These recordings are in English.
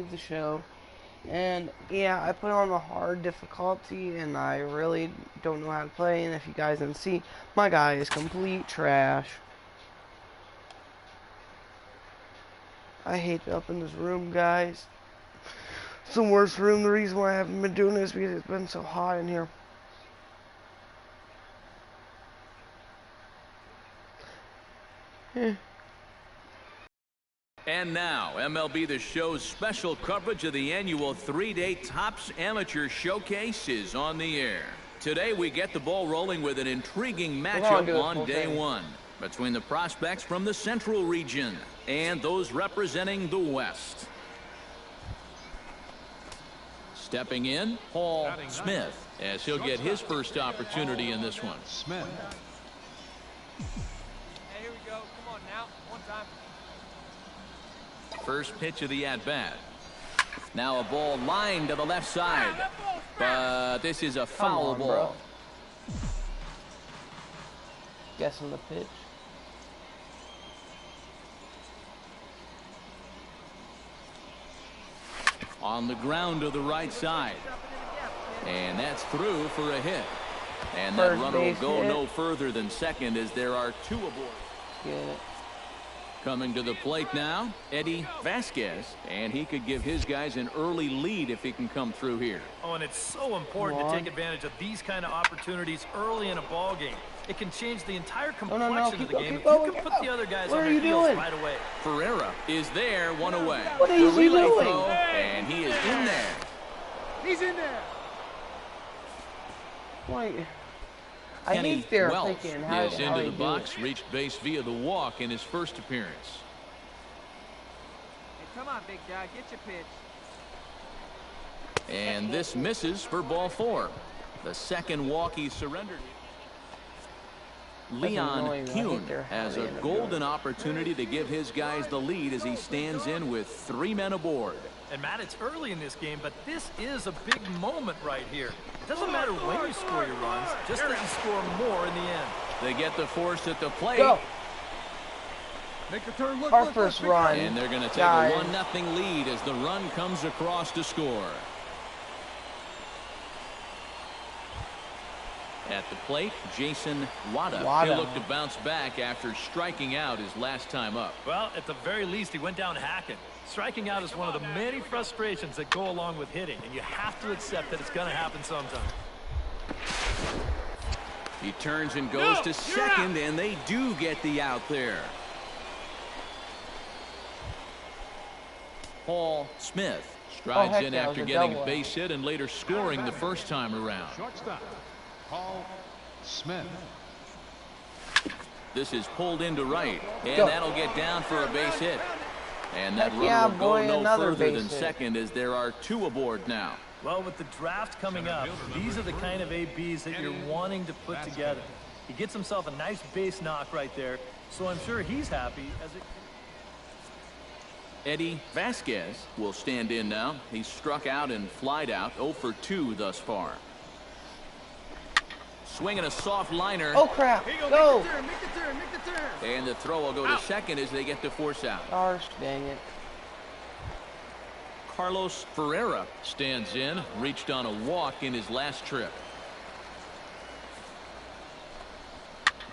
the show. And yeah, I put on the hard difficulty and I really don't know how to play, and if you guys didn't see, my guy is complete trash. I hate up in this room, guys. It's the worst room. The reason why I haven't been doing this is because it's been so hot in here. And now, MLB The Show's special coverage of the annual 3-day Topps Amateur Showcase is on the air. Today, we get the ball rolling with an intriguing matchup on day one between the prospects from the Central region and those representing the West. Stepping in, Paul Smith, as he'll get his first opportunity in this one. Smith. Hey, here we go. Come on now. One time. First pitch of the at-bat. Now a ball lined to the left side. But this is a foul ball. Guessing the pitch. On the ground to the right side. And that's through for a hit. And that runner will go no further than second as there are two aboard. Get it. Coming to the plate now, Eddie Vasquez, and he could give his guys an early lead if he can come through here. Oh, and it's so important to take advantage of these kind of opportunities early in a ball game. It can change the entire complexion of the game if you can put the other guys on their heels right away. Ferreira is there, one away. What is he doing? Throw, and he is in there. He's in there. Wait. I Kenny hate their Wells thinking. is into the box, reached base via the walk in his first appearance. Hey, come on, big guy, get your pitch. And this misses for ball four. The second walk he surrendered. Leon Kuhn has a golden opportunity to give his guys the lead as he stands in with 3 men aboard. And Matt, it's early in this game, but this is a big moment right here. It doesn't matter when you score your runs, just that you score more in the end. They get the force at the plate. Go. Make the turn. Look, Our first run. And they're going to take a 1-0 lead as the run comes across to score. At the plate, Jason Wada. He'll look to bounce back after striking out his last time up. Well, at the very least, he went down hacking. Striking out is one of the many frustrations that go along with hitting, and you have to accept that it's going to happen sometime. He turns and goes to second, and they do get the out there. Paul Smith strides in after getting a base hit and later scoring the first time around. Shortstop, Paul Smith. This is pulled into right, and that'll get down for a base hit. And that runner will go no further than second as there are 2 aboard now. Well, with the draft coming up, these are the kind of ABs that you're wanting to put together. He gets himself a nice base knock right there, so I'm sure he's happy as it. Eddie Vasquez will stand in now. He's struck out and flied out, 0 for 2 thus far. Swinging a soft liner. Oh crap! Go! Make the turn, make the turn. And the throw will go to second as they get the force out. Gosh, dang it. Carlos Ferreira stands in, reached on a walk in his last trip.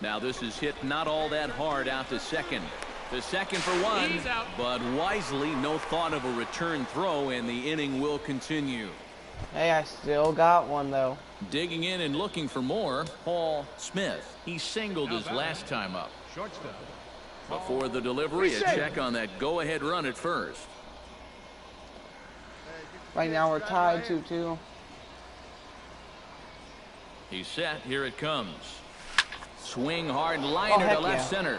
Now this is hit not all that hard out to second. The second for 1, but wisely no thought of a return throw, and the inning will continue. Hey, I still got one though. Digging in and looking for more, Paul Smith. He singled his last time up. Shortstop. Before the delivery, a check on that go-ahead run at first. Right now we're tied 2-2. He's set. Here it comes. Swing hard liner to left center.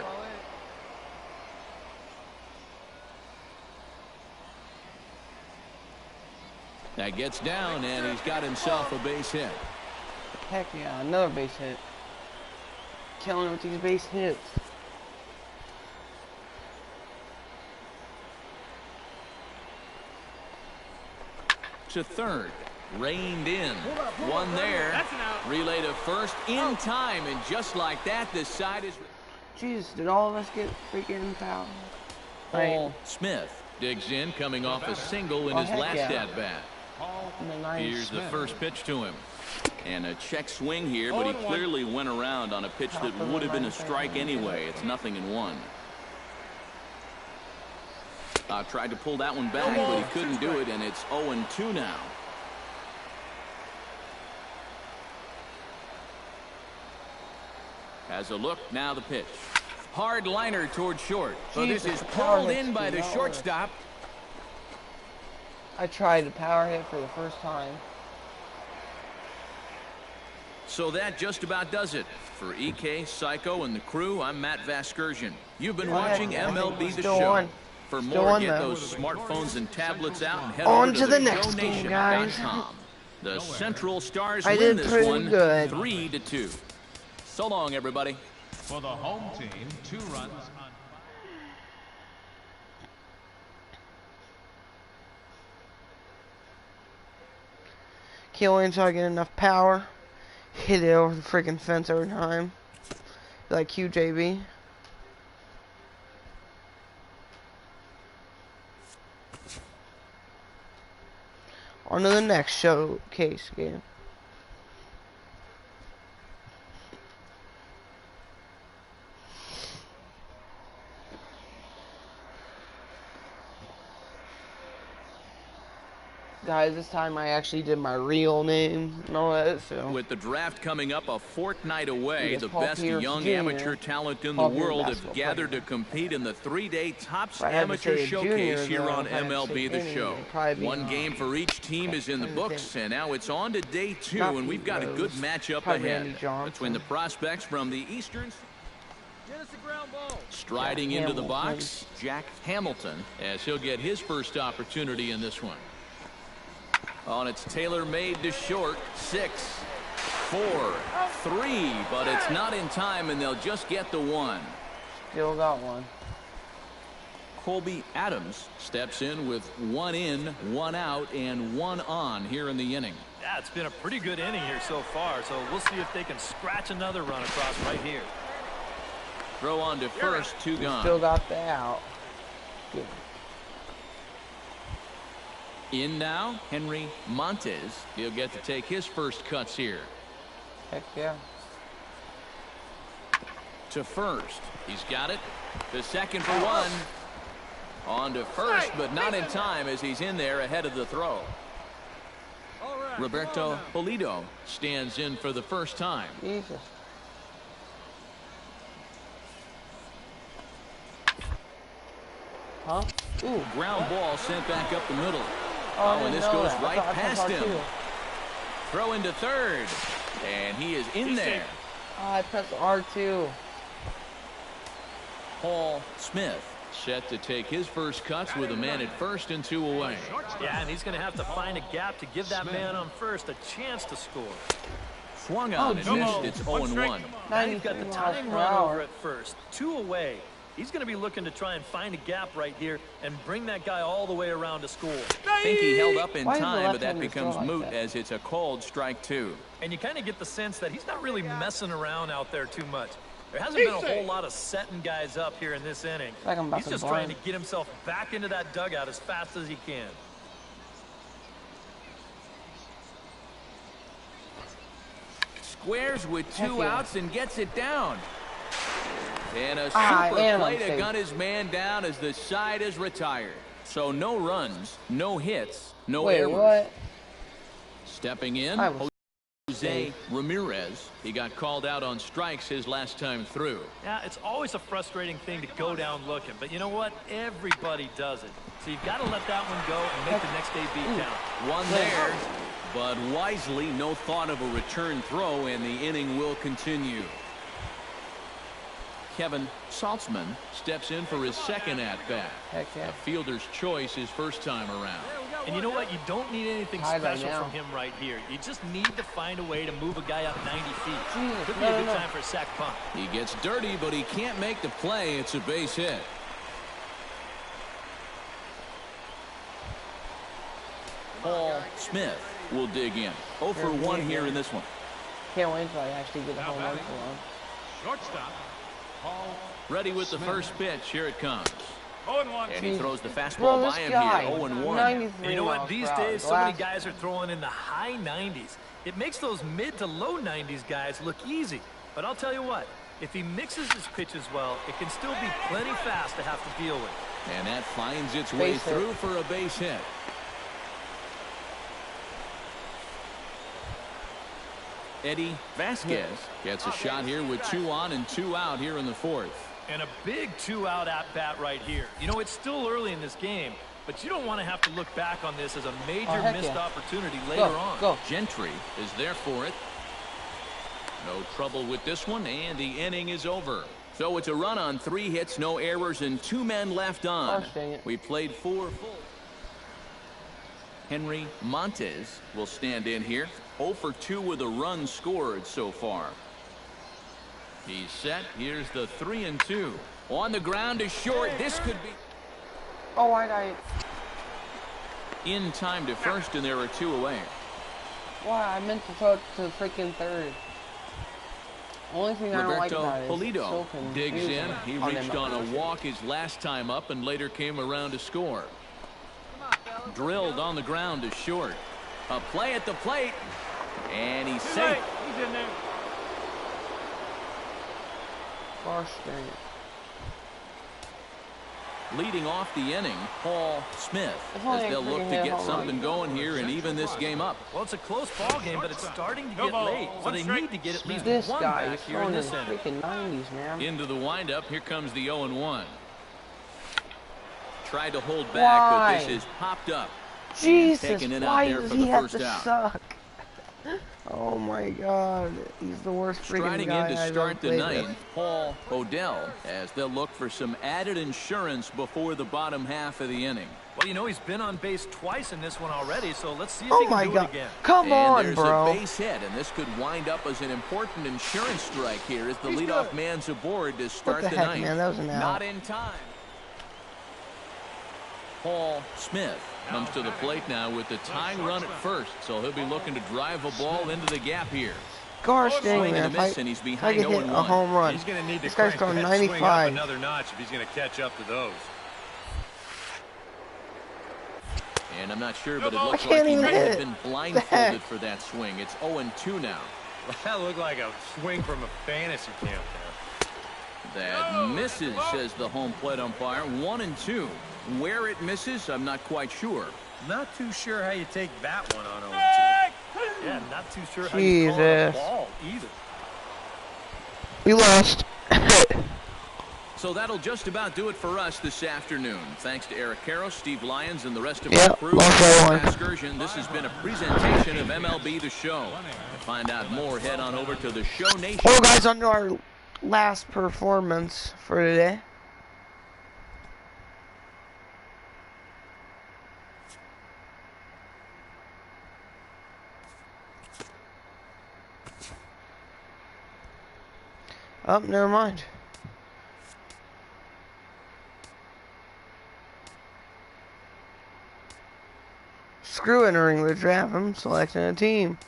That gets down, and he's got himself a base hit. Heck yeah, another base hit. Killing with these base hits. To third. Reined in. One there. Relay to first in time, and just like that, this side is. Jesus, did all of us get freaking fouled? Paul Smith Digs in, coming off a single in his last at-bat. Here's the first pitch to him. And a check swing here, but he clearly went around on a pitch that would have been a strike anyway. It's 0-1. Tried to pull that one back, but he couldn't do it, and it's 0-2 now. Has a look, now the pitch. Hard liner towards short. So this is pulled in by the shortstop. I tried to power hit for the first time. So that just about does it. For EK, Psycho, and the crew, I'm Matt Vasgersian. You've been watching MLB The Show. For more, get those smartphones and tablets out and head over to the next game, guys. The Central Stars win this one 3-2. So long, everybody. For the home team, 2 runs on. Can't wait until I get enough power. Hit it over the freaking fence every time. Like QJB. On to the next showcase game. Guys, this time I actually did my real name and all that, so. With the draft coming up a fortnight away, the best young amateur talent in the world have gathered to compete in the 3-day Topps Amateur Showcase here on MLB The Show. One game for each team is in the books, and now it's on to day 2, and we've got a good matchup ahead between the prospects from the Eastern. Striding into the box, Jack Hamilton, as he'll get his first opportunity in this one. On it's tailor-made to short. 6, 4, 3, but it's not in time, and they'll just get the 1. Still got one. Colby Adams steps in with 1 in, 1 out, and 1 on here in the inning. Yeah, it's been a pretty good inning here so far, so we'll see if they can scratch another run across right here. Throw on to first, 2 gone. Still got the out. Good. In now, Henry Montes. He'll get to take his first cuts here. Heck yeah. To first. He's got it. The second for 1. On to first, but not in time as he's in there ahead of the throw. Roberto Pulido stands in for the first time. Jesus. Huh? Ooh. Ground ball sent back up the middle. Oh, and this goes right past him. Throw into third. And he is in there. Oh, I pressed R2. Paul Smith set to take his first cuts with a man at first and 2 away. Yeah, and he's going to have to find a gap to give that man on first a chance to score. Swung on and missed. It's 0-1. Now you've got the tying run over at first. 2 away. He's going to be looking to try and find a gap right here and bring that guy all the way around to score. I think he held up in time, but that becomes moot as it's a called strike 2. And you kind of get the sense that he's not really messing around out there too much. There hasn't been a whole lot of setting guys up here in this inning. He's just trying to get himself back into that dugout as fast as he can. Squares with 2 outs and gets it down. And a super play to gun his man down as the side is retired. So no runs, no hits, no errors. What? Stepping in, Jose Ramirez. He got called out on strikes his last time through. Yeah, it's always a frustrating thing to go down looking. But you know what? Everybody does it. So you've got to let that one go and make the next AB count. One there, but wisely no thought of a return throw, and the inning will continue. Kevin Saltzman steps in for his second at-bat. A fielder's choice his first time around. And you know what? You don't need anything special from him right here. You just need to find a way to move a guy up 90 feet. Could be a good time for a sac punt. He gets dirty, but he can't make the play. It's a base hit. Paul Smith will dig in. 0 for 1 here in this one. Can't wait until I actually get a home run for him. Shortstop. Ready with the first pitch. Here it comes. And he throws the fastball by him here, 0-1. You know what? These days, so many guys are throwing in the high 90s. It makes those mid to low 90s guys look easy. But I'll tell you what, if he mixes his pitches well, it can still be plenty fast to have to deal with. And that finds its way through for a base hit. Eddie Vasquez gets a shot here with 2 on and 2 out here in the 4th. And a big 2-out at-bat right here. You know, it's still early in this game, but you don't want to have to look back on this as a major missed opportunity later on. Gentry is there for it. No trouble with this one, and the inning is over. So it's a run on 3 hits, no errors, and 2 men left on. We played 4 full. Henry Montes will stand in here. 0 for 2 with a run scored so far. He's set. Here's the 3-2. On the ground is short. This could be. Oh, I in time to first, and there are 2 away. Why? I meant to throw it to freaking third. Only thing I don't like about it is Polito so digs in. He reached on a walk his last time up and later came around to score. Drilled on the ground is short. A play at the plate, and he's safe. He's in there. Gosh dang it. Leading off the inning, Paul Smith, as they'll look to get something going here and even this game up. Well, it's a close ball game, but it's starting to get late, so they need to get at least one back here in this inning. Freaking 90s, man. Into the windup, here comes the 0-1. Tried to hold back, but this is popped up. Jesus, why does he have to suck? Oh my God, he's the worst freaking guy in to start the 9th, Paul O'Dell, as they'll look for some added insurance before the bottom half of the inning. Well, you know, he's been on base twice in this one already, so let's see if he can do it again. Come on, there's bro. A base hit, and this could wind up as an important insurance strike here as the leadoff man's aboard to start the 9th. Man, that was an out. Not in time. Paul Smith comes to the plate now with the tying run at first, so he'll be looking to drive a ball into the gap here. Gosh dang, man, if I can hit a home run. He's going to need to this guy's throwing 95. Another notch if he's going to catch up to those. And I'm not sure, but it looks like he may have been blindfolded for that swing. It's 0-2 now. That looked like a swing from a fantasy camp there. That misses, says the home plate umpire. 1-2. Where it misses, I'm not quite sure. Not too sure how you take that one on 0-2. Yeah, not too sure how you call it a ball either. We lost. So that'll just about do it for us this afternoon. Thanks to Eric Caro, Steve Lyons, and the rest of our crew. Excursion. This has been a presentation of MLB The Show. To find out more, head on over to the Show Nation. Well, guys, on to our last performance for today. Oh, never mind. Screw entering the draft. I'm selecting a team.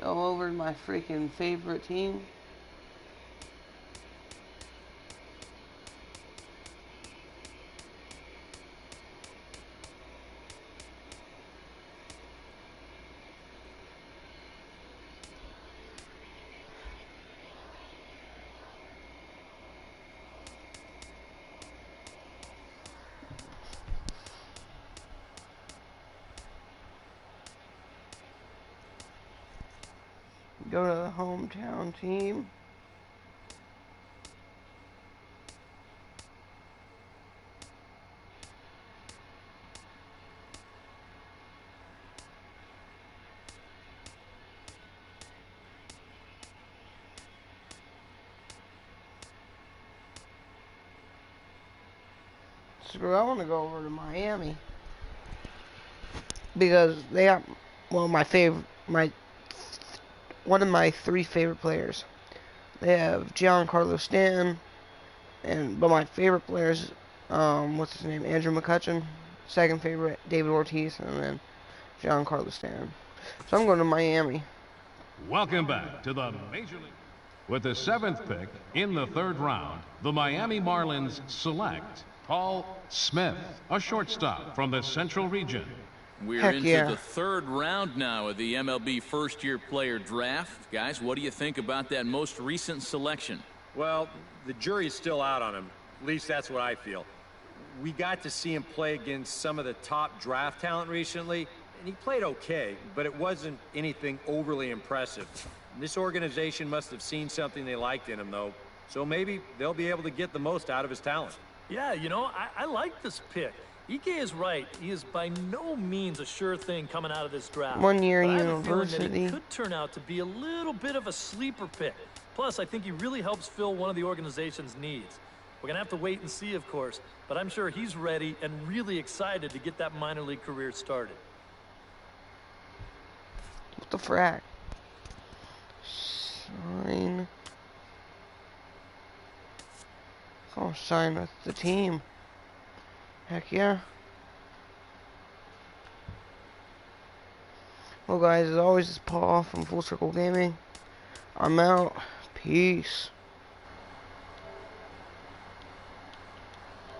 Go over to my freaking favorite team. Go to the hometown team. Screw, I want to go over to Miami because they got, well, one of my 3 favorite players. They have Giancarlo Stanton, But my favorite players, what's his name? Andrew McCutcheon. Second favorite, David Ortiz, and then Giancarlo Stanton. So I'm going to Miami. Welcome back to the Major League. With the 7th pick in the 3rd round, the Miami Marlins select Paul Smith, a shortstop from the Central Region. We're into the 3rd round now of the MLB first-year player draft. Guys, what do you think about that most recent selection? Well, the jury's still out on him. At least that's what I feel. We got to see him play against some of the top draft talent recently, and he played okay, but it wasn't anything overly impressive. This organization must have seen something they liked in him, though, so maybe they'll be able to get the most out of his talent. Yeah, you know, I like this pick. Ike is right. He is by no means a sure thing coming out of this draft. 1 year but university. I have a feeling that it could turn out to be a little bit of a sleeper pick. Plus, I think he really helps fill one of the organization's needs. We're going to have to wait and see, of course, but I'm sure he's ready and really excited to get that minor league career started. What the frack? Sign. Oh, sign with the team. Heck yeah. Well, guys, as always, it's Paul from Full Circle Gaming. I'm out. Peace.